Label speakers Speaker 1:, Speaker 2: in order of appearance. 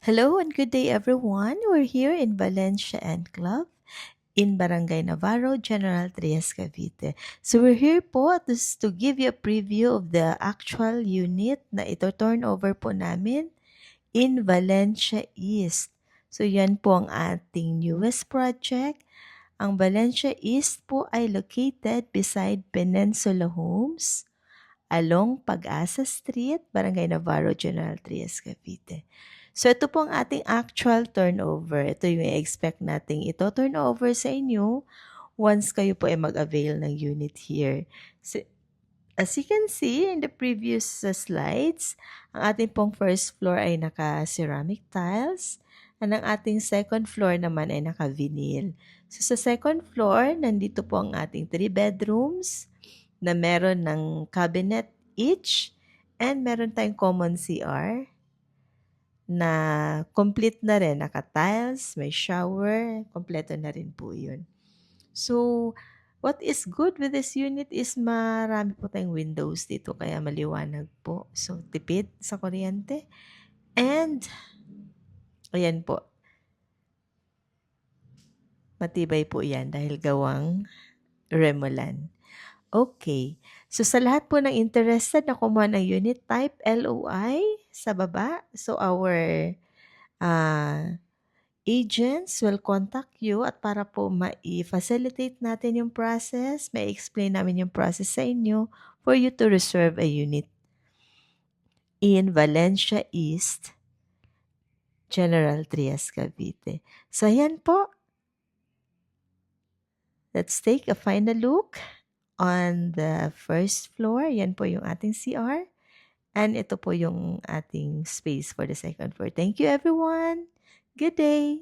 Speaker 1: Hello and good day, everyone. We're here in Valencia Enclave in Barangay Navarro, General Trias, Cavite. So we're here po to give you a preview of the actual unit na ito turn over po namin in Valencia East. So yan po ang ating newest project. Ang Valencia East po ay located beside Peninsula Homes along Pag-asa Street, Barangay Navarro, General Trias, Cavite. So ito po ang ating actual turnover. Ito yung expect nating ito turnover sa inyo once kayo po ay mag-avail ng unit here. So, as you can see in the previous slides, ang ating pong first floor ay naka-ceramic tiles and ang ating second floor naman ay naka-vinyl. So sa second floor, nandito po ang ating 3 bedrooms na meron ng cabinet each and meron tayong common CR na complete na rin. Naka-tiles, may shower, kompleto na rin po yun. So, what is good with this unit is marami po tayong windows dito kaya maliwanag po. So, tipid sa kuryente. And, ayan po, matibay po yan dahil gawang Remolan. Okay. So, sa lahat po ng interested na kumuha ng unit type, LOI sa baba. So, our agents will contact you at para po ma-facilitate natin yung process, ma-explain namin yung process sa inyo for you to reserve a unit in Valencia East, General Trias, Cavite. So, ayan po. Let's take a final look on the first floor. Yan po yung ating CR. And ito po yung ating space for the second floor. Thank you, everyone. Good day.